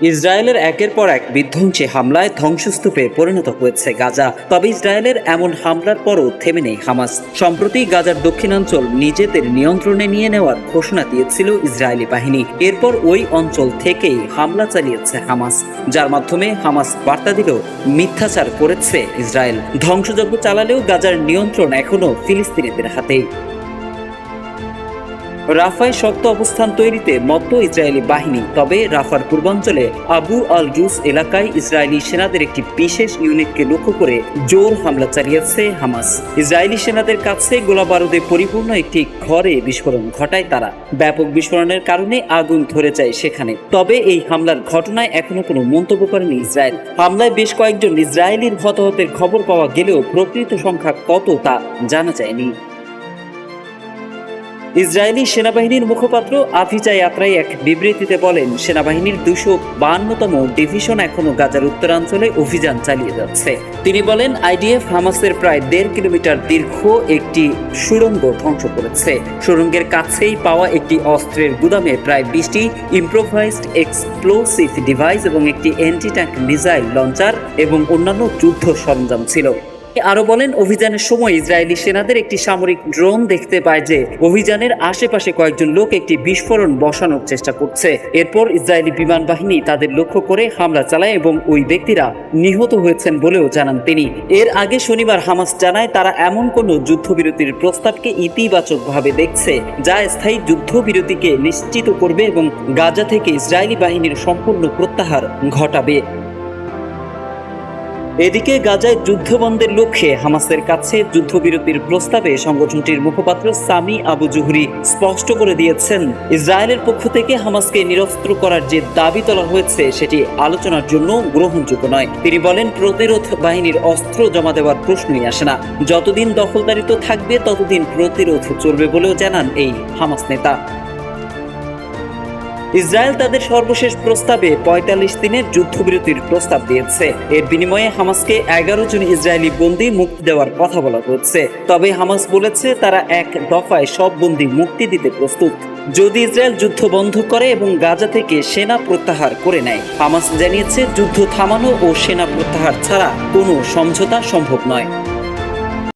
ইসরায়েলের একের পর এক বিধ্বংসী হামলায় ধ্বংসস্তূপে পরিণত হয়েছে গাজা। তবে ইসরায়েলের এমন হামলার পরও থেমে নেই হামাস। সম্প্রতি গাজার দক্ষিণাঞ্চল নিজেদের নিয়ন্ত্রণে নিয়ে নেওয়ার ঘোষণা দিয়েছিল ইসরায়েলি বাহিনী। এরপর ওই অঞ্চল থেকেই হামলা চালিয়েছে হামাস, যার মাধ্যমে হামাস বার্তা দিল মিথ্যাচার করেছে ইসরায়েল। ধ্বংসযজ্ঞ চালালেও গাজার নিয়ন্ত্রণ এখনও ফিলিস্তিনিদের হাতেই। রাফায় শক্ত অবস্থান তৈরিতে মত্ত ইসরায়েলি বাহিনী। তবে রাফার পূর্বাঞ্চলে আবু আল জুস এলাকায় ইসরায়েলি সেনাদের একটি বিশেষ ইউনিটকে লক্ষ্য করে জোর হামলা চালিয়েছে হামাস। ইসরায়েলি সেনাদের কাছে গোলাবারুদে পরিপূর্ণ একটি ঘরে বিস্ফোরণ ঘটায় তারা। ব্যাপক বিস্ফোরণের কারণে আগুন ধরে যায় সেখানে। তবে এই হামলার ঘটনায় এখনো কোনো মন্তব্য করেনি ইসরায়েল। হামলায় বেশ কয়েকজন ইসরায়েলির হতাহতের খবর পাওয়া গেলেও প্রকৃত সংখ্যা কত তা জানা যায়নি। ইসরায়েলি সেনাবাহিনীর মুখপাত্র আভিজাই আত্রাই এক বিবৃতিতে বলেন, সেনাবাহিনীর 252তম ডিভিশন এখনও গাজার উত্তরাঞ্চলে অভিযান চালিয়ে যাচ্ছে। তিনি বলেন, আইডিএফ হামাসের প্রায় 1.5 কিলোমিটার দীর্ঘ একটি সুড়ঙ্গ ধ্বংস করেছে। সুড়ঙ্গের কাছেই পাওয়া একটি অস্ত্রের গুদামে প্রায় 20টি ইম্প্রোভাইজড এক্সপ্লোসিভ ডিভাইস এবং একটি অ্যান্টি ট্যাঙ্ক মিসাইল লঞ্চার এবং অন্যান্য যুদ্ধ সরঞ্জাম ছিল। আরো বলেন, অভিযানের সময় ইসরায়েলি সেনাদের একটি সামরিক ড্রোন দেখতে পায় যে অভিযানের আশেপাশে কয়েকজন লোক একটি বিস্ফোরণ বসানোর চেষ্টা করছে। এরপর ইসরায়েলি বিমান বাহিনী তাদের লক্ষ্য করে হামলা চালায় এবং ওই ব্যক্তিরা নিহত হয়েছেন বলেও জানান তিনি। এর আগে শনিবার হামাস জানায় তারা এমন কোনো যুদ্ধবিরতির প্রস্তাবকে ইতিবাচকভাবে দেখছে যা স্থায়ী যুদ্ধবিরতিকে নিশ্চিত করবে এবং গাজা থেকে ইসরায়েলি বাহিনীর সম্পূর্ণ প্রত্যাহার ঘটাবে। এদিকে গাজায় যুদ্ধবন্ধের লক্ষ্যে হামাসের কাছে যুদ্ধবিরতির প্রস্তাবে সংগঠনটির মুখপাত্র সামি আবু জুহরি স্পষ্ট করে দিয়েছেন, ইসরায়েলের পক্ষ থেকে হামাসকে নিরস্ত্র করার যে দাবি তোলা হয়েছে সেটি আলোচনার জন্য গ্রহণযোগ্য নয়। তিনি বলেন, প্রতিরোধ বাহিনীর অস্ত্র জমা দেওয়ার প্রশ্নই আসে না। যতদিন দখলদারিত্ব থাকবে ততদিন প্রতিরোধ চলবে বলেও জানান এই হামাস নেতা। ইসরায়েল তাদের সর্বশেষ প্রস্তাবে 45 দিনের যুদ্ধবিরতির প্রস্তাব দিয়েছে। এর বিনিময়ে হামাসকে 11 জন ইসরায়েলি বন্দী মুক্তি দেওয়ার কথা বলা হচ্ছে। তবে হামাস বলেছে তারা এক দফায় সব বন্দী মুক্তি দিতে প্রস্তুত যদি ইসরায়েল যুদ্ধ বন্ধ করে এবং গাজা থেকে সেনা প্রত্যাহার করে নেয়। হামাস জানিয়েছে, যুদ্ধ থামানো ও সেনা প্রত্যাহার ছাড়া কোনো সমঝোতা সম্ভব নয়।